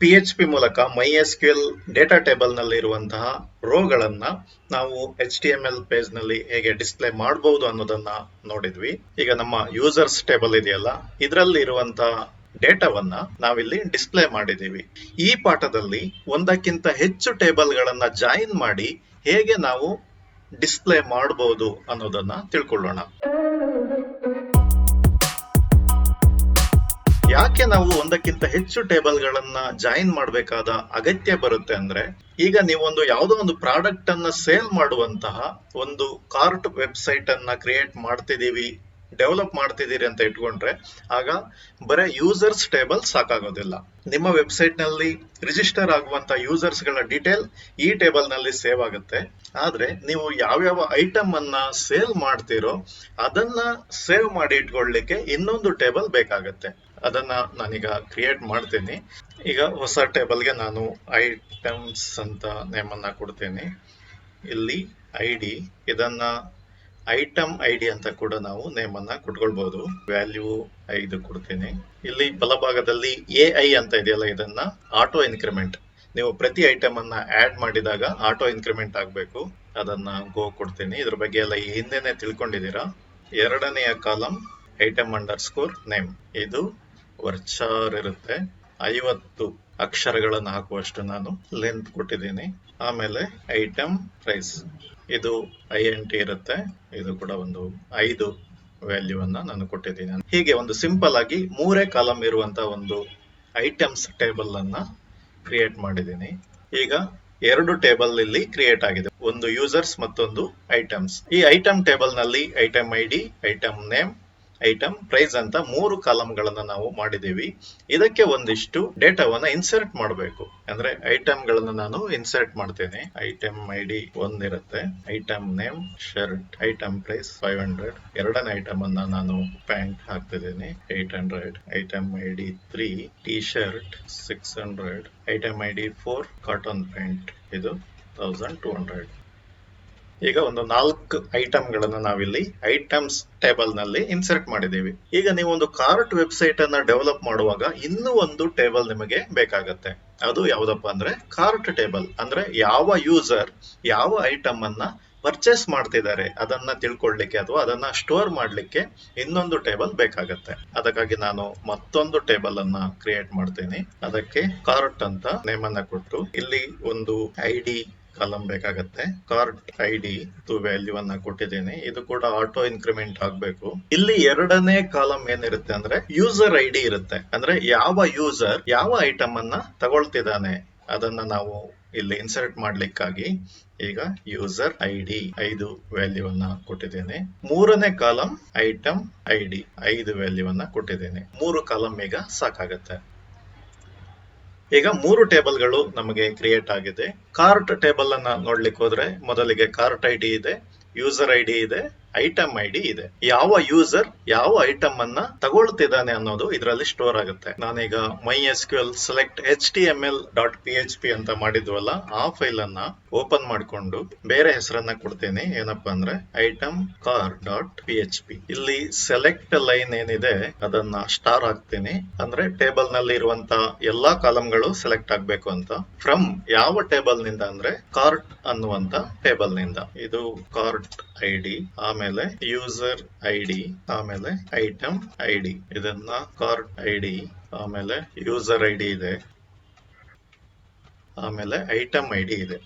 PHP ಮೂಲಕ MySQL data table ನಲ್ಲಿ ಇರುವಂತಹ ರೋಗಳನ್ನ ನಾವು HTML ಪೇಜ್ ನಲ್ಲಿ ಹೇಗೆ ಡಿಸ್ಪ್ಲೇ ಮಾಡಬಹುದು ಅನ್ನೋದನ್ನ ನೋಡಿದ್ವಿ. ಈಗ ನಮ್ಮ ಯೂಸರ್ಸ್ ಟೇಬಲ್ ಇದೆಯಲ್ಲ, ಇದರಲ್ಲಿ ಇರುವಂತಹ ಡೇಟಾವನ್ನ ನಾವಿಲ್ಲಿ ಡಿಸ್ಪ್ಲೇ ಮಾಡಿದೀವಿ. ಈ ಪಾಠದಲ್ಲಿ ಒಂದಕ್ಕಿಂತ ಹೆಚ್ಚು ಟೇಬಲ್ ಗಳನ್ನ ಜಾಯಿನ್ ಮಾಡಿ ಹೇಗೆ ನಾವು ಡಿಸ್ಪ್ಲೇ ಮಾಡಬಹುದು ಅನ್ನೋದನ್ನ ತಿಳ್ಕೊಳ್ಳೋಣ. ಯಾಕೆ ನಾವು ಒಂದಕ್ಕಿಂತ ಹೆಚ್ಚು ಟೇಬಲ್ ಗಳನ್ನ ಜಾಯಿನ್ ಮಾಡಬೇಕಾದ ಅಗತ್ಯ ಬರುತ್ತೆ ಅಂದ್ರೆ, ಈಗ ನೀವೊಂದು ಯಾವುದೋ ಒಂದು ಪ್ರಾಡಕ್ಟ್ ಅನ್ನ ಸೇಲ್ ಮಾಡುವಂತಹ ಒಂದು ಕಾರ್ಟ್ ವೆಬ್ಸೈಟ್ ಅನ್ನ ಕ್ರಿಯೇಟ್ ಮಾಡ್ತಿದೀವಿ, ಡೆವಲಪ್ ಮಾಡ್ತಿದ್ದೀರಿ ಅಂತ ಇಟ್ಕೊಂಡ್ರೆ ಆಗ ಬರೀ ಯೂಸರ್ಸ್ ಟೇಬಲ್ ಸಾಕಾಗೋದಿಲ್ಲ. ನಿಮ್ಮ ವೆಬ್ಸೈಟ್ ನಲ್ಲಿ ರಿಜಿಸ್ಟರ್ ಆಗುವಂತ ಯೂಸರ್ಸ್ ಗಳ ಡೀಟೇಲ್ ಈ ಟೇಬಲ್ ನಲ್ಲಿ ಸೇವ್ ಆಗುತ್ತೆ. ಆದ್ರೆ ನೀವು ಯಾವ್ಯಾವ ಐಟಮ್ ಅನ್ನ ಸೇಲ್ ಮಾಡ್ತೀರೋ ಅದನ್ನ ಸೇವ್ ಮಾಡಿ ಇಟ್ಕೊಳ್ಳಿಕ್ಕೆ ಇನ್ನೊಂದು ಟೇಬಲ್ ಬೇಕಾಗತ್ತೆ. ಅದನ್ನ ನಾನೀಗ ಕ್ರಿಯೇಟ್ ಮಾಡ್ತೀನಿ. ಈಗ ಹೊಸ ಟೇಬಲ್ಗೆ ನಾನು ಐಟಮ್ಸ್ ಅಂತ ನೇಮ್ ಅನ್ನ ಕೊಡ್ತೀನಿ. ಇಲ್ಲಿ ID, ಇದನ್ನ ಐಟಮ್ ID ಅಂತ ಕೂಡ ನಾವು ನೇಮ್ ಅನ್ನ ಕೊಟ್ಕೊಳ್ಬಹುದು. ವ್ಯಾಲ್ಯೂ 5 ಕೊಡ್ತೀನಿ. ಇಲ್ಲಿ ಬಲಭಾಗದಲ್ಲಿ AI ಅಂತ ಇದೆಯಲ್ಲ, ಇದನ್ನ ಆಟೋ ಇನ್ಕ್ರಿಮೆಂಟ್. ನೀವು ಪ್ರತಿ ಐಟಮ್ ಅನ್ನ ಆಡ್ ಮಾಡಿದಾಗ ಆಟೋ ಇನ್ಕ್ರಿಮೆಂಟ್ ಆಗ್ಬೇಕು. ಅದನ್ನ ಗೋ ಕೊಡ್ತೀನಿ. ಇದ್ರ ಬಗ್ಗೆ ಎಲ್ಲ ಹಿಂದೆನೆ ತಿಳ್ಕೊಂಡಿದ್ದೀರಾ. ಎರಡನೆಯ ಕಾಲಂ ಐಟಮ್ ಅಂಡರ್ಸ್ಕೋರ್ ನೇಮ್. ಇದು ವರ್ಚಾರ್ ಇರುತ್ತೆ. 50 ಅಕ್ಷರಗಳನ್ನು ಹಾಕುವಷ್ಟು ನಾನು ಲೆಂತ್ ಕೊಟ್ಟಿದ್ದೀನಿ. ಆಮೇಲೆ ಐಟಮ್ ಪ್ರೈಸ್, ಇದು INT ಇರುತ್ತೆ. ಇದು ಕೂಡ ಒಂದು 5 ವ್ಯಾಲ್ಯೂ ಅನ್ನ ನಾನು ಕೊಟ್ಟಿದ್ದೀನಿ. ಹೀಗೆ ಒಂದು ಸಿಂಪಲ್ ಆಗಿ 3 ಕಾಲಂ ಇರುವಂತ ಒಂದು ಐಟಮ್ಸ್ ಟೇಬಲ್ ಅನ್ನ ಕ್ರಿಯೇಟ್ ಮಾಡಿದ್ದೀನಿ. ಈಗ 2 ಟೇಬಲ್ ಇಲ್ಲಿ ಕ್ರಿಯೇಟ್ ಆಗಿದೆ, ಒಂದು ಯೂಸರ್ಸ್ ಮತ್ತೊಂದು ಐಟಮ್ಸ್. ಈ ಐಟಮ್ ಟೇಬಲ್ ನಲ್ಲಿ item ID, item name, item price ಅಂತ 3 ಕಾಲಂಗಳನ್ನ ನಾವು ಮಾಡಿದೀವಿ. ಇದಕ್ಕೆ ಒಂದಿಷ್ಟು ಡೇಟಾವನ್ನ ಇನ್ಸರ್ಟ್ ಮಾಡಬೇಕು. ಅಂದ್ರೆ ಐಟಮ್ ಗಳನ್ನ ನಾನು ಇನ್ಸರ್ಟ್ ಮಾಡ್ತೇನೆ. ಐಟಮ್ ID 1 ಇರುತ್ತೆ, item name shirt, item price 500, ಎರಡನೇ ಐಟಮ್ ಅನ್ನ ನಾನು ಪ್ಯಾಂಟ್ ಹಾಕ್ತಿದ್ದೀನಿ 800, item ID 3 T shirt 600, item ID 4 cotton pant, ಇದು 1200. ಈಗ ಒಂದು 4 ಐಟಮ್ ಗಳನ್ನ ನಾವಿಲ್ಲಿ ಐಟಮ್ಸ್ ಟೇಬಲ್ ನಲ್ಲಿ ಇನ್ಸರ್ಟ್ ಮಾಡಿದೀವಿ. ಈಗ ನೀವು ಒಂದು ಕಾರ್ಟ್ ವೆಬ್ಸೈಟ್ ಅನ್ನ ಡೆವಲಪ್ ಮಾಡುವಾಗ ಇನ್ನೂ ಒಂದು ಟೇಬಲ್ ನಿಮಗೆ ಬೇಕಾಗತ್ತೆ. ಅದು ಯಾವ್ದಪ್ಪ ಅಂದ್ರೆ ಕಾರ್ಟ್ ಟೇಬಲ್. ಅಂದ್ರೆ ಯಾವ ಯೂಸರ್ ಯಾವ ಐಟಮ್ ಅನ್ನ ಪರ್ಚೇಸ್ ಮಾಡ್ತಿದ್ದಾರೆ ಅದನ್ನ ತಿಳ್ಕೊಳ್ಳಿಕ್ಕೆ ಅಥವಾ ಅದನ್ನ ಸ್ಟೋರ್ ಮಾಡ್ಲಿಕ್ಕೆ ಇನ್ನೊಂದು ಟೇಬಲ್ ಬೇಕಾಗತ್ತೆ. ಅದಕ್ಕಾಗಿ ನಾನು ಮತ್ತೊಂದು ಟೇಬಲ್ ಅನ್ನ ಕ್ರಿಯೇಟ್ ಮಾಡ್ತೀನಿ. ಅದಕ್ಕೆ ಕಾರ್ಟ್ ಅಂತ ನೇಮ್ ಅನ್ನ ಕೊಟ್ಟು ಇಲ್ಲಿ ಒಂದು ID ಕಾಲಂ ಬೇಕಾಗತ್ತೆ. ಕಾರ್ಟ್ ID ವ್ಯಾಲ್ಯೂ ಅನ್ನ ಕೊಟ್ಟಿದ್ದೀನಿ. ಇದು ಕೂಡ ಆಟೋ ಇನ್ಕ್ರಿಮೆಂಟ್ ಆಗ್ಬೇಕು. ಇಲ್ಲಿ ಎರಡನೇ ಕಾಲಂ ಏನಿರುತ್ತೆ ಅಂದ್ರೆ ಯೂಸರ್ ID ಇರುತ್ತೆ. ಅಂದ್ರೆ ಯಾವ ಯೂಸರ್ ಯಾವ ಐಟಮ್ ಅನ್ನ ತಗೊಳ್ತಿದ್ದಾನೆ ಅದನ್ನ ನಾವು ಇಲ್ಲಿ ಇನ್ಸರ್ಟ್ ಮಾಡ್ಲಿಕ್ಕಾಗಿ ಈಗ ಯೂಸರ್ ID 5 ವ್ಯಾಲ್ಯೂ ಅನ್ನ ಕೊಟ್ಟಿದ್ದೇನೆ. ಮೂರನೇ ಕಾಲಂ ಐಟಮ್ ID 5 ವ್ಯಾಲ್ಯೂ ಅನ್ನ ಕೊಟ್ಟಿದ್ದೇನೆ. 3 ಕಾಲಂ ಈಗ ಸಾಕಾಗತ್ತೆ. ಈಗ 3 ಟೇಬಲ್ ಗಳು ನಮಗೆ ಕ್ರಿಯೇಟ್ ಆಗಿದೆ. ಕಾರ್ಟ್ ಟೇಬಲ್ ಅನ್ನ ನೋಡ್ಲಿಕ್ಕೆ ಹೋದ್ರೆ ಮೊದಲಿಗೆ ಕಾರ್ಟ್ ID ಇದೆ, ಯೂಸರ್ ID ಇದೆ, ಐಟಮ್ ID ಇದೆ. ಯಾವ ಯೂಸರ್ ಯಾವ ಐಟಮ್ ಅನ್ನ ತಗೊಳ್ತಿದ್ದಾನೆ ಅನ್ನೋದು ಇದರಲ್ಲಿ ಸ್ಟೋರ್ ಆಗುತ್ತೆ. ನಾನೀಗ MySQL select HTML.php ಅಂತ ಮಾಡಿದ್ವಲ್ಲ, ಆ ಫೈಲ್ ಅನ್ನ ಓಪನ್ ಮಾಡಿಕೊಂಡು ಬೇರೆ ಹೆಸರನ್ನ ಕೊಡ್ತೇನೆ. ಏನಪ್ಪಾ ಅಂದ್ರೆ ಐಟಮ್ car.php. ಇಲ್ಲಿ ಸೆಲೆಕ್ಟ್ ಲೈನ್ ಏನಿದೆ ಅದನ್ನ ಸ್ಟಾರ್ ಹಾಕ್ತೀನಿ. ಅಂದ್ರೆ ಟೇಬಲ್ ನಲ್ಲಿ ಇರುವಂತ ಎಲ್ಲಾ ಕಾಲಂಗಳು ಸೆಲೆಕ್ಟ್ ಆಗ್ಬೇಕು ಅಂತ. ಫ್ರಮ್ ಯಾವ ಟೇಬಲ್ ನಿಂದ ಅಂದ್ರೆ ಕಾರ್ಟ್ ಅನ್ನುವಂತ ಟೇಬಲ್ ನಿಂದ. ಇದು ಕಾರ್ಟ್ ID, ಆಮೇಲೆ ಯೂಸರ್ ID, ಆಮೇಲೆ ಐಟಮ್ ID. ಇದನ್ನ ಕಾರ್ಟ್ ID, ಆಮೇಲೆ ಯೂಸರ್ ID ಇದೆ, ಆಮೇಲೆ ಐಟಮ್ ID ಇದೆ.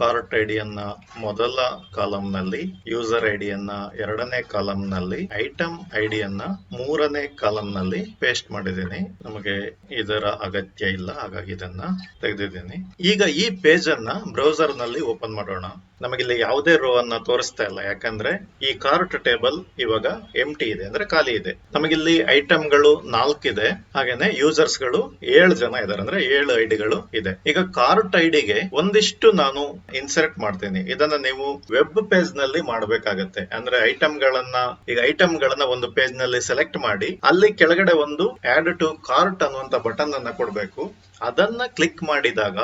ಕಾರ್ಟ್ ID ಅನ್ನ ಮೊದಲ ಕಾಲಂ ನಲ್ಲಿ, ಯೂಸರ್ ID ಅನ್ನ ಎರಡನೇ ಕಾಲಂ ನಲ್ಲಿ, ಐಟಮ್ ID ಅನ್ನ ಮೂರನೇ ಕಾಲಂ ನಲ್ಲಿ ಪೇಸ್ಟ್ ಮಾಡಿದ್ದೀನಿ. ನಮಗೆ ಇದರ ಅಗತ್ಯ ಇಲ್ಲ, ಹಾಗಾಗಿ ಇದನ್ನ ತೆಗೆದಿದ್ದೀನಿ. ಈಗ ಈ ಪೇಜ್ ಅನ್ನ ಬ್ರೌಸರ್ ನಲ್ಲಿ ಓಪನ್ ಮಾಡೋಣ. ನಮಗಿಲ್ಲಿ ಯಾವುದೇ ರೋ ಅನ್ನ ತೋರಿಸ್ತಾ ಇಲ್ಲ, ಯಾಕಂದ್ರೆ ಈ ಕಾರ್ಟ್ ಟೇಬಲ್ ಇವಾಗ ಎಂಟಿ ಇದೆ, ಅಂದ್ರೆ ಖಾಲಿ ಇದೆ. ನಮಗಿಲ್ಲಿ ಐಟಮ್ ಗಳು 4 ಇದೆ, ಹಾಗೇನೆ ಯೂಸರ್ಸ್ ಗಳು 7 ಜನ ಇದಾರೆ, ಅಂದ್ರೆ 7 ಐಡಿಗಳು ಇದೆ. ಈಗ ಕಾರ್ಟ್ ಐಡಿಗೆ ಒಂದಿಷ್ಟು ನಾನು ಇನ್ಸರ್ಟ್ ಮಾಡ್ತೀನಿ. ಇದನ್ನ ನೀವು ವೆಬ್ ಪೇಜ್ ನಲ್ಲಿ ಮಾಡಬೇಕಾಗತ್ತೆ. ಅಂದ್ರೆ ಐಟಮ್ ಗಳನ್ನ ಒಂದು ಪೇಜ್ ನಲ್ಲಿ ಸೆಲೆಕ್ಟ್ ಮಾಡಿ ಅಲ್ಲಿ ಕೆಳಗಡೆ ಒಂದು ಆಡ್ ಟು ಕಾರ್ಟ್ ಅನ್ನುವಂತ ಬಟನ್ ಅನ್ನ ಕೊಡ್ಬೇಕು. ಅದನ್ನ ಕ್ಲಿಕ್ ಮಾಡಿದಾಗ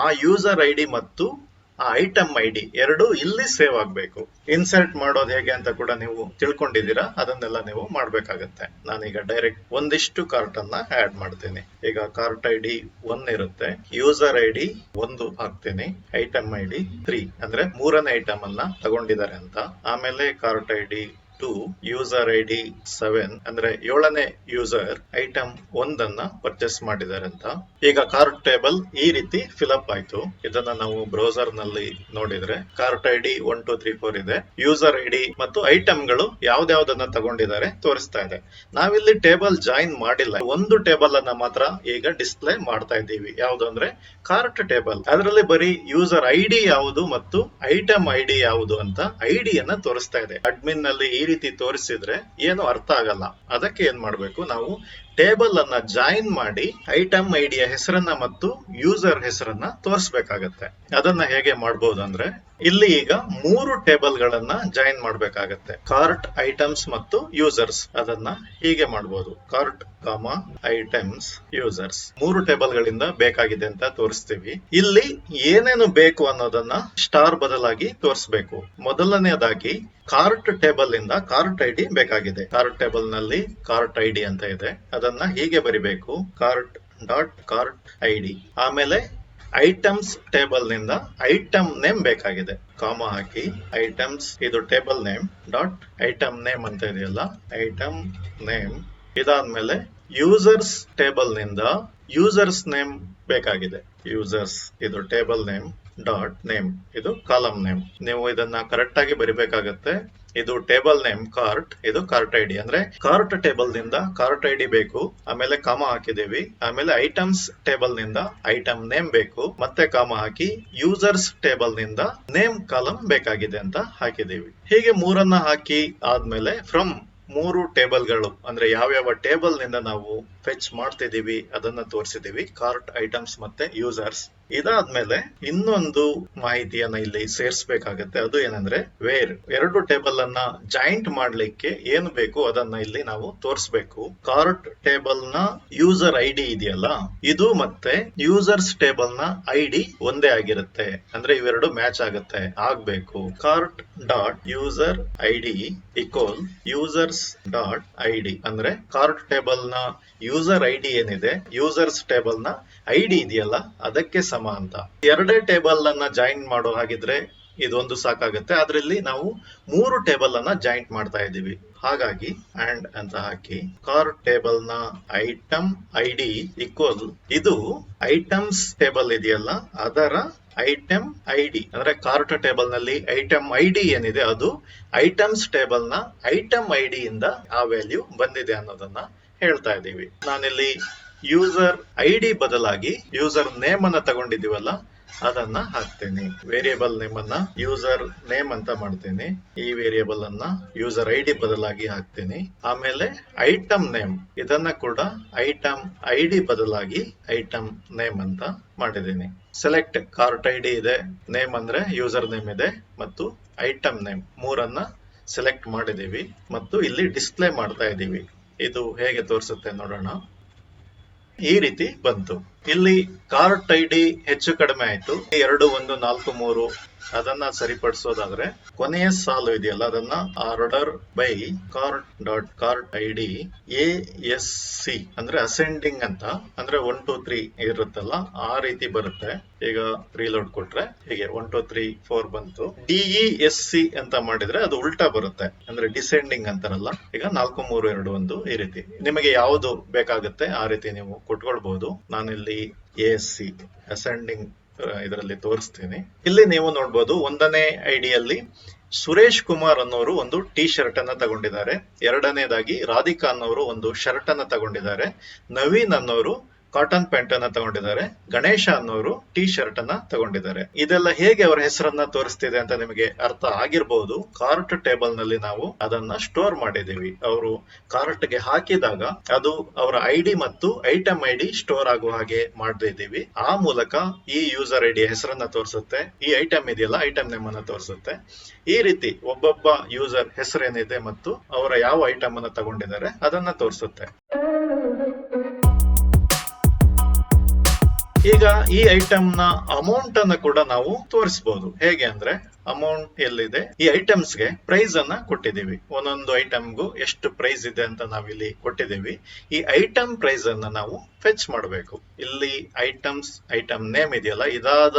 ಆ ಯೂಸರ್ ID ಮತ್ತು ಆ ಐಟಮ್ ಐಡಿ ಎರಡು ಇಲ್ಲಿ ಸೇವ್ ಆಗ್ಬೇಕು. ಇನ್ಸರ್ಟ್ ಮಾಡೋದು ಹೇಗೆ ಅಂತ ಕೂಡ ನೀವು ತಿಳ್ಕೊಂಡಿದ್ದೀರಾ, ಅದನ್ನೆಲ್ಲ ನೀವು ಮಾಡ್ಬೇಕಾಗತ್ತೆ. ನಾನೀಗ ಡೈರೆಕ್ಟ್ ಒಂದಿಷ್ಟು ಕಾರ್ಟ್ ಅನ್ನ ಆಡ್ ಮಾಡ್ತೀನಿ. ಈಗ ಕಾರ್ಟ್ ಐಡಿ 1 ಇರುತ್ತೆ, ಯೂಸರ್ ಐಡಿ 1 ಹಾಕ್ತೀನಿ, ಐಟಮ್ ಐಡಿ 3 ಅಂದ್ರೆ 3ನೇ ಐಟಮ್ ಅನ್ನ ತಗೊಂಡಿದ್ದಾರೆ ಅಂತ. ಆಮೇಲೆ ಕಾರ್ಟ್ ಐಡಿ 2, ಯೂಸರ್ ಐಡಿ 7 ಅಂದ್ರೆ 7ನೇ ಯೂಸರ್ ಐಟಮ್ 1 ಅನ್ನ ಪರ್ಚೇಸ್ ಮಾಡಿದ್ದಾರೆ ಅಂತ. ಈಗ ಕಾರ್ಟ್ ಟೇಬಲ್ ಈ ರೀತಿ ಫಿಲಪ್ ಆಯ್ತು. ಇದನ್ನ ನಾವು ಬ್ರೌಸರ್ ನಲ್ಲಿ ನೋಡಿದ್ರೆ ಕಾರ್ಟ್ ಐಡಿ 1 2 3 4 ಇದೆ, ಯೂಸರ್ ಐಡಿ ಮತ್ತು ಐಟಮ್ ಗಳು ಯಾವ್ದಾವ್ದನ್ನ ತಗೊಂಡಿದ್ದಾರೆ ತೋರಿಸ್ತಾ ಇದೆ. ನಾವಿಲ್ಲಿ ಟೇಬಲ್ ಜಾಯಿನ್ ಮಾಡಿಲ್ಲ, ಒಂದು ಟೇಬಲ್ ಅನ್ನ ಮಾತ್ರ ಈಗ ಡಿಸ್ಪ್ಲೇ ಮಾಡ್ತಾ ಇದ್ದೀವಿ. ಯಾವ್ದು ಅಂದ್ರೆ ಕಾರ್ಟ್ ಟೇಬಲ್. ಅದರಲ್ಲಿ ಬರೀ ಯೂಸರ್ ಐಡಿ ಯಾವುದು ಮತ್ತು ಐಟಮ್ ಐಡಿ ಯಾವುದು ಅಂತ ಐಡಿಯನ್ನ ತೋರಿಸ್ತಾ ಇದೆ. ಅಡ್ಮಿನ್ ನಲ್ಲಿ ಈ ರೀತಿ ತೋರಿಸಿದ್ರೆ ಏನು ಅರ್ಥ ಆಗಲ್ಲ. ಅದಕ್ಕೆ ಏನ್ ಮಾಡ್ಬೇಕು, ನಾವು ಟೇಬಲ್ ಅನ್ನ ಜಾಯಿನ್ ಮಾಡಿ ಐಟಮ್ ಐಡಿಯ ಹೆಸರನ್ನ ಮತ್ತು ಯೂಸರ್ ಹೆಸರನ್ನ ತೋರಿಸಬೇಕಾಗತ್ತೆ. ಅದನ್ನ ಹೇಗೆ ಮಾಡಬಹುದು ಅಂದ್ರೆ, ಇಲ್ಲಿ ಈಗ 3 ಟೇಬಲ್ ಗಳನ್ನ ಜಾಯಿನ್ ಮಾಡ್ಬೇಕಾಗತ್ತೆ, ಕಾರ್ಟ್, ಐಟಮ್ಸ್ ಮತ್ತು ಯೂಸರ್ಸ್. ಅದನ್ನ ಹೀಗೆ ಮಾಡಬಹುದು, ಕಾರ್ಟ್ ಐಟಮ್ಸ್ ಯೂಸರ್ಸ್. 3 ಟೇಬಲ್ ಗಳಿಂದ ಬೇಕಾಗಿದೆ ಅಂತ ತೋರಿಸ್ತೀವಿ. ಇಲ್ಲಿ ಏನೇನು ಬೇಕು ಅನ್ನೋದನ್ನ ಸ್ಟಾರ್ ಬದಲಾಗಿ ತೋರಿಸಬೇಕು. ಮೊದಲನೇದಾಗಿ ಕಾರ್ಟ್ ಟೇಬಲ್ ಇಂದ ಕಾರ್ಟ್ ಐಡಿ ಬೇಕಾಗಿದೆ. ಕಾರ್ಟ್ ಟೇಬಲ್ ನಲ್ಲಿ ಕಾರ್ಟ್ ಐಡಿ ಅಂತ ಇದೆ, ಅದನ್ನ ಹೀಗೆ ಬರಿಬೇಕು, ಕಾರ್ಟ್ ಡಾಟ್ ಕಾರ್ಟ್ ಐಡಿ. ಆಮೇಲೆ ಐಟಮ್ಸ್ ಟೇಬಲ್ ನಿಂದ ಐಟಮ್ ನೇಮ್ ಬೇಕಾಗಿದೆ, ಕಾಮ ಹಾಕಿ ಐಟಮ್ಸ್, ಇದು table name dot item name ಅಂತ ಇದೆಯಲ್ಲ, ಐಟಮ್ ನೇಮ್. ಇದಾದ್ಮೇಲೆ ಯೂಸರ್ಸ್ ಟೇಬಲ್ ನಿಂದ ಯೂಸರ್ಸ್ ನೇಮ್ ಬೇಕಾಗಿದೆ, ಯೂಸರ್ಸ್, ಇದು ಟೇಬಲ್ ನೇಮ್ ಡಾಟ್ ನೇಮ್, ಇದು ಕಾಲಮ್ ನೇಮ್. ನೀವು ಇದನ್ನ ಕರೆಕ್ಟ್ ಆಗಿ ಬರಿಬೇಕಾಗತ್ತೆ. ಇದು ಟೇಬಲ್ ನೇಮ್ ಕಾರ್ಟ್, ಇದು ಕಾರ್ಟ್ ಐಡಿ. ಅಂದ್ರೆ ಕಾರ್ಟ್ ಟೇಬಲ್ ನಿಂದ ಕಾರ್ಟ್ ಐಡಿ ಬೇಕು, ಆಮೇಲೆ ಕಾಮ ಹಾಕಿದೀವಿ. ಆಮೇಲೆ ಐಟಮ್ಸ್ ಟೇಬಲ್ ನಿಂದ ಐಟಮ್ ನೇಮ್ ಬೇಕು, ಮತ್ತೆ ಕಾಮ ಹಾಕಿ ಯೂಸರ್ಸ್ ಟೇಬಲ್ ನಿಂದ ನೇಮ್ ಕಾಲಮ್ ಬೇಕಾಗಿದೆ ಅಂತ ಹಾಕಿದೀವಿ. ಹೀಗೆ 3 ಹಾಕಿ ಆದ್ಮೇಲೆ ಫ್ರಮ್ 3 ಟೇಬಲ್ ಗಳು ಅಂದ್ರೆ ಯಾವ್ಯಾವ ಟೇಬಲ್ ನಿಂದ ನಾವು ಫೆಚ್ ಮಾಡ್ತಿದೀವಿ ಅದನ್ನ ತೋರಿಸಿದೀವಿ, ಕಾರ್ಟ್, ಐಟಮ್ಸ್ ಮತ್ತೆ ಯೂಸರ್ಸ್. ಇದಾದ್ಮೇಲೆ ಇನ್ನೊಂದು ಮಾಹಿತಿಯನ್ನ ಇಲ್ಲಿ ಸೇರಿಸಬೇಕಾಗತ್ತೆ. ಅದು ಏನಂದ್ರೆ ವೇರ್. 2 ಟೇಬಲ್ ಅನ್ನ ಜಾಯಿಂಟ್ ಮಾಡ್ಲಿಕ್ಕೆ ಏನು ಬೇಕು ಅದನ್ನ ಇಲ್ಲಿ ನಾವು ತೋರಿಸಬೇಕು. ಕಾರ್ಟ್ ಟೇಬಲ್ ನ ಯೂಸರ್ ಐಡಿ ಇದೆಯಲ್ಲ, ಇದು ಮತ್ತೆ ಯೂಸರ್ಸ್ ಟೇಬಲ್ ನ ಐಡಿ ಒಂದೇ ಆಗಿರುತ್ತೆ. ಅಂದ್ರೆ ಇವೆರಡು ಮ್ಯಾಚ್ ಆಗುತ್ತೆ, ಆಗ್ಬೇಕು. Cart dot user ID equal users dot ID. ಅಂದ್ರೆ ಕಾರ್ಟ್ ಟೇಬಲ್ ನ ಯೂಸರ್ ಐಡಿ ಏನಿದೆ ಯೂಸರ್ಸ್ ಟೇಬಲ್ ನ ಐಡಿ ಇದೆಯಲ್ಲ ಅದಕ್ಕೆ ಸಮ ಅಂತ. 2 ಟೇಬಲ್ ಅನ್ನ ಜಾಯಿನ್ ಮಾಡೋ ಹಾಗಿದ್ರೆ ಇದೊಂದು ಸಾಕಾಗುತ್ತೆ. ಅದ್ರಲ್ಲಿ ನಾವು 3 ಟೇಬಲ್ ಅನ್ನ ಜಾಯಿಂಟ್ ಮಾಡ್ತಾ ಇದೀವಿ. ಹಾಗಾಗಿ ಅಂಡ್ ಅಂತ ಹಾಕಿ ಕಾರ್ಟ್ ಟೇಬಲ್ ನ ಐಟಮ್ ಐಡಿ ಈಕ್ವಲ್ ಇದು ಐಟಮ್ಸ್ ಟೇಬಲ್ ಇದೆಯಲ್ಲ ಅದರ ಐಟಮ್ ಐಡಿ. ಅಂದ್ರೆ ಕಾರ್ಟ್ ಟೇಬಲ್ ನಲ್ಲಿ ಐಟಮ್ ಐಡಿ ಏನಿದೆ ಅದು ಐಟಮ್ಸ್ ಟೇಬಲ್ ನ ಐಟಮ್ ಐಡಿ ಇಂದ ಆ ವ್ಯಾಲ್ಯೂ ಬಂದಿದೆ ಅನ್ನೋದನ್ನ ಹೇಳ್ತಾ ಇದೀವಿ. ನಾನಿಲ್ಲಿ ಯೂಸರ್ ಐಡಿ ಬದಲಾಗಿ ಯೂಸರ್ ನೇಮ್ ಅನ್ನ ತಗೊಂಡಿದೀವಲ್ಲ ಅದನ್ನ ಹಾಕ್ತೇನೆ. ವೇರಿಯೇಬಲ್ ನೇಮ್ ಅನ್ನ ಯೂಸರ್ ನೇಮ್ ಅಂತ ಮಾಡ್ತೇನೆ. ಈ ವೇರಿಯೇಬಲ್ ಅನ್ನ ಯೂಸರ್ ಐಡಿ ಬದಲಾಗಿ ಹಾಕ್ತೇನೆ. ಆಮೇಲೆ ಐಟಮ್ ನೇಮ್, ಇದನ್ನ ಕೂಡ ಐಟಮ್ ಐಡಿ ಬದಲಾಗಿ ಐಟಮ್ ನೇಮ್ ಅಂತ ಮಾಡಿದ್ದೀನಿ. ಸೆಲೆಕ್ಟ್ ಕಾರ್ಟ್ ಐಡಿ ಇದೆ, ನೇಮ್ ಅಂದ್ರೆ ಯೂಸರ್ ನೇಮ್ ಇದೆ ಮತ್ತು ಐಟಮ್ ನೇಮ್ 3 ಸೆಲೆಕ್ಟ್ ಮಾಡಿದೀವಿ ಮತ್ತು ಇಲ್ಲಿ ಡಿಸ್ಪ್ಲೇ ಮಾಡ್ತಾ ಇದೀವಿ. ಇದು ಹೇಗೆ ತೋರಿಸುತ್ತೆ ನೋಡೋಣ. ಈ ರೀತಿ ಬಂತು. ಇಲ್ಲಿ ಕಾರ್ಟ್ ಐಡಿ ಹೆಚ್ಚು ಕಡಿಮೆ ಆಯ್ತು, 2 1 4 3 ಅದನ್ನ ಸರಿಪಡಿಸೋದಾದ್ರೆ ಕೊನೆಯ ಸಾಲು ಇದೆಯಲ್ಲ ಅದನ್ನ order by cart dot cart ID ASC ಅಂದ್ರೆ ಅಸೆಂಡಿಂಗ್ ಅಂತ, ಅಂದ್ರೆ 1 2 3 ಇರುತ್ತಲ್ಲ ಆ ರೀತಿ ಬರುತ್ತೆ. ಈಗ ರೀಲೋಡ್ ಕೊಟ್ರೆ ಹೀಗೆ 1 2 3 4 ಬಂತು. DESC ಅಂತ ಮಾಡಿದ್ರೆ ಅದು ಉಲ್ಟಾ ಬರುತ್ತೆ, ಅಂದ್ರೆ ಡಿಸೆಂಡಿಂಗ್ ಅಂತಾರಲ್ಲ. ಈಗ 4 3 2 1 ಈ ರೀತಿ ನಿಮಗೆ ಯಾವುದು ಬೇಕಾಗುತ್ತೆ ಆ ರೀತಿ ನೀವು ಕೊಟ್ಕೊಳ್ಬಹುದು. ನಾನಿಲ್ಲಿ ASC ಅಸೆಂಡಿಂಗ್ ಇದರಲ್ಲಿ ತೋರಿಸ್ತೀನಿ. ಇಲ್ಲಿ ನೀವು ನೋಡ್ಬೋದು 1ನೇ ಐಡಿಯಲ್ಲಿ ಸುರೇಶ್ ಕುಮಾರ್ ಅನ್ನೋರು ಒಂದು ಟೀ ಶರ್ಟ್ ಅನ್ನ ತಗೊಂಡಿದ್ದಾರೆ. 2ನೇದಾಗಿ ರಾಧಿಕಾ ಅನ್ನೋರು ಒಂದು ಶರ್ಟ್ ಅನ್ನ ತಗೊಂಡಿದ್ದಾರೆ. ನವೀನ್ ಅನ್ನೋರು ಕಾಟನ್ ಪ್ಯಾಂಟ್ ಅನ್ನ ತಗೊಂಡಿದ್ದಾರೆ. ಗಣೇಶ ಅನ್ನೋರು ಟೀ ಶರ್ಟ್ ಅನ್ನ ತಗೊಂಡಿದ್ದಾರೆ. ಇದೆಲ್ಲ ಹೇಗೆ ಅವರ ಹೆಸರನ್ನ ತೋರಿಸ್ತಿದೆ ಅಂತ ನಿಮಗೆ ಅರ್ಥ ಆಗಿರಬಹುದು. ಕಾರ್ಟ್ ಟೇಬಲ್ ನಲ್ಲಿ ನಾವು ಅದನ್ನ ಸ್ಟೋರ್ ಮಾಡಿದೀವಿ. ಅವರು ಕಾರ್ಟ್ ಗೆ ಹಾಕಿದಾಗ ಅದು ಅವರ ಐಡಿ ಮತ್ತು ಐಟಮ್ ಐಡಿ ಸ್ಟೋರ್ ಆಗುವ ಹಾಗೆ ಮಾಡಿದೀವಿ. ಆ ಮೂಲಕ ಈ ಯೂಸರ್ ಐಡಿ ಹೆಸರನ್ನ ತೋರಿಸುತ್ತೆ, ಈ ಐಟಮ್ ಇದೆಯಲ್ಲ ಐಟಮ್ ನೇಮ್ ಅನ್ನ ತೋರಿಸುತ್ತೆ. ಈ ರೀತಿ ಒಬ್ಬೊಬ್ಬ ಯೂಸರ್ ಹೆಸರೇನಿದೆ ಮತ್ತು ಅವರ ಯಾವ ಐಟಮ್ ಅನ್ನ ತಗೊಂಡಿದ್ದಾರೆ ಅದನ್ನ ತೋರಿಸುತ್ತೆ. ಈಗ ಈ ಐಟಮ್ ನ ಅಮೌಂಟ್ ಅನ್ನ ಕೂಡ ನಾವು ತೋರಿಸಬಹುದು. ಹೇಗೆ ಅಂದ್ರೆ ಅಮೌಂಟ್ ಎಲ್ಲಿದೆ, ಈ ಐಟಮ್ಸ್ ಗೆ ಪ್ರೈಸ್ ಅನ್ನ ಕೊಟ್ಟಿದ್ದೀವಿ. ಒಂದೊಂದು ಐಟಮ್ಗೂ ಎಷ್ಟು ಪ್ರೈಸ್ ಇದೆ ಅಂತ ನಾವಿಲ್ಲಿ ಕೊಟ್ಟಿದ್ದೀವಿ. ಈ ಐಟಮ್ ಪ್ರೈಸ್ ಅನ್ನ ನಾವು ಫೆಚ್ ಮಾಡಬೇಕು. ಇಲ್ಲಿ ಐಟಮ್ ನೇಮ್ ಇದೆಯಲ್ಲ, ಇದಾದ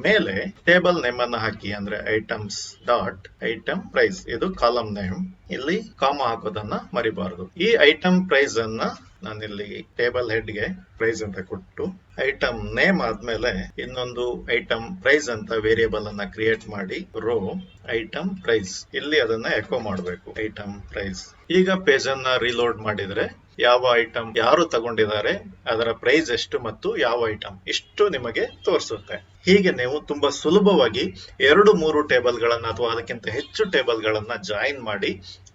ಮೇಲೆ ಟೇಬಲ್ ನೇಮ್ ಅನ್ನ ಹಾಕಿ. ಅಂದ್ರೆ ಐಟಮ್ಸ್ ಡಾಟ್ ಐಟಮ್ ಪ್ರೈಸ್, ಇದು ಕಾಲಮ್ ನೇಮ್. ಇಲ್ಲಿ ಕಾಮ ಹಾಕೋದನ್ನ ಮರಿಬಾರದು. ಈ ಐಟಮ್ ಪ್ರೈಸ್ ಅನ್ನ ನಾನಿಲ್ಲಿ ಟೇಬಲ್ ಹೆಡ್ ಗೆ ಪ್ರೈಸ್ ಅಂತ ಕೊಟ್ಟು, ಐಟಮ್ ನೇಮ್ ಆದ್ಮೇಲೆ ಇನ್ನೊಂದು ಐಟಮ್ ಪ್ರೈಸ್ ಅಂತ ವೇರಿಯೇಬಲ್ ಅನ್ನ ಕ್ರಿಯೇಟ್ ಮಾಡಿ, ರೋ ಐಟಮ್ ಪ್ರೈಸ್, ಇಲ್ಲಿ ಅದನ್ನ ಎಕೋ ಮಾಡಬೇಕು, ಐಟಮ್ ಪ್ರೈಸ್. ಈಗ ಪೇಜ್ ಅನ್ನ ರೀಲೋಡ್ ಮಾಡಿದ್ರೆ ಯಾವ ಐಟಮ್ ಯಾರು ತಗೊಂಡಿದ್ದಾರೆ, ಅದರ ಪ್ರೈಸ್ ಎಷ್ಟು ಮತ್ತು ಯಾವ ಐಟಮ್, ಇಷ್ಟು ನಿಮಗೆ ತೋರಿಸುತ್ತೆ. ಹೀಗೆ ನೀವು ತುಂಬಾ ಸುಲಭವಾಗಿ 2-3 ಟೇಬಲ್ ಗಳನ್ನ ಅಥವಾ ಅದಕ್ಕಿಂತ ಹೆಚ್ಚು ಟೇಬಲ್ ಗಳನ್ನ ಜಾಯಿನ್ ಮಾಡಿ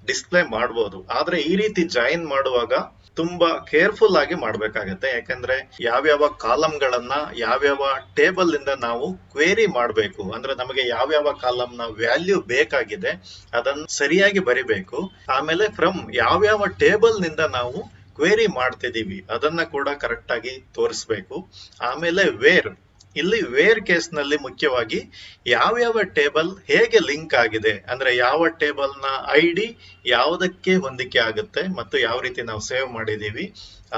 ಡಿಸ್ಪ್ಲೇ ಮಾಡಬಹುದು. ಆದ್ರೆ ಈ ರೀತಿ ಜಾಯಿನ್ ಮಾಡುವಾಗ ತುಂಬಾ ಕೇರ್ಫುಲ್ ಆಗಿ ಮಾಡ್ಬೇಕಾಗತ್ತೆ. ಯಾಕಂದ್ರೆ ಯಾವ್ಯಾವ ಕಾಲಮ್ ಗಳನ್ನ ಯಾವ್ಯಾವ ಟೇಬಲ್ ಇಂದ ನಾವು ಕ್ವೇರಿ ಮಾಡಬೇಕು, ಅಂದ್ರೆ ನಮಗೆ ಯಾವ್ಯಾವ ಕಾಲಮ್ ನ ವ್ಯಾಲ್ಯೂ ಬೇಕಾಗಿದೆ ಅದನ್ನ ಸರಿಯಾಗಿ ಬರಿಬೇಕು. ಆಮೇಲೆ ಫ್ರಮ್ ಯಾವ್ಯಾವ ಟೇಬಲ್ ನಿಂದ ನಾವು ಕ್ವೇರಿ ಮಾಡ್ತಿದೀವಿ ಅದನ್ನ ಕೂಡ ಕರೆಕ್ಟ್ ಆಗಿ ತೋರಿಸ್ಬೇಕು. ಆಮೇಲೆ ಇಲ್ಲಿ ವೇರ್ ಕೇಸ್ ನಲ್ಲಿ ಮುಖ್ಯವಾಗಿ ಯಾವ್ಯಾವ ಟೇಬಲ್ ಹೇಗೆ ಲಿಂಕ್ ಆಗಿದೆ, ಅಂದ್ರೆ ಯಾವ ಟೇಬಲ್ ನ ಐಡಿ ಯಾವುದಕ್ಕೆ ಹೊಂದಿಕೆ ಆಗುತ್ತೆ ಮತ್ತು ಯಾವ ರೀತಿ ನಾವು ಸೇವ್ ಮಾಡಿದೀವಿ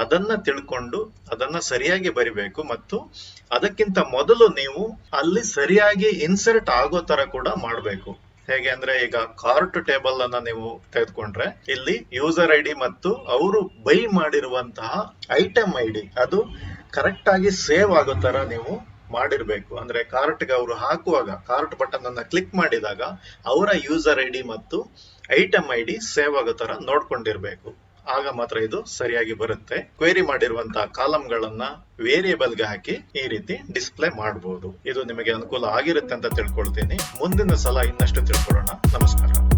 ಅದನ್ನ ತಿಳ್ಕೊಂಡು ಅದನ್ನ ಸರಿಯಾಗಿ ಬರಿಬೇಕು. ಮತ್ತು ಅದಕ್ಕಿಂತ ಮೊದಲು ನೀವು ಅಲ್ಲಿ ಸರಿಯಾಗಿ ಇನ್ಸರ್ಟ್ ಆಗೋ ತರ ಕೂಡ ಮಾಡಬೇಕು. ಹೇಗೆ ಅಂದ್ರೆ ಈಗ ಕಾರ್ಟ್ ಟೇಬಲ್ ಅನ್ನ ನೀವು ತೆಗೆದುಕೊಂಡ್ರೆ ಇಲ್ಲಿ ಯೂಸರ್ ಐಡಿ ಮತ್ತು ಅವರು ಬೈ ಮಾಡಿರುವಂತಹ ಐಟಮ್ ಐಡಿ ಅದು ಕರೆಕ್ಟ್ ಆಗಿ ಸೇವ್ ಆಗೋ ತರ ನೀವು ಮಾಡಿರ್ಬೇಕು. ಅಂದ್ರೆ ಕಾರ್ಟ್ ಗೆ ಅವರು ಹಾಕುವಾಗ ಕಾರ್ಟ್ ಬಟನ್ ಅನ್ನ ಕ್ಲಿಕ್ ಮಾಡಿದಾಗ ಅವರ ಯೂಸರ್ ಐಡಿ ಮತ್ತು ಐಟಮ್ ಐಡಿ ಸೇವ್ ಆಗೋ ತರ ನೋಡ್ಕೊಂಡಿರ್ಬೇಕು. ಆಗ ಮಾತ್ರ ಇದು ಸರಿಯಾಗಿ ಬರುತ್ತೆ. ಕ್ವೇರಿ ಮಾಡಿರುವಂತಹ ಕಾಲಮ್ ಗಳನ್ನ ವೇರಿಯೇಬಲ್ ಗೆ ಹಾಕಿ ಈ ರೀತಿ ಡಿಸ್ಪ್ಲೇ ಮಾಡಬಹುದು. ಇದು ನಿಮಗೆ ಅನುಕೂಲ ಆಗಿರುತ್ತೆ ಅಂತ ತಿಳ್ಕೊಳ್ತೀನಿ. ಮುಂದಿನ ಸಲ ಇನ್ನಷ್ಟು ತಿಳ್ಕೊಳ್ಳೋಣ. ನಮಸ್ಕಾರ.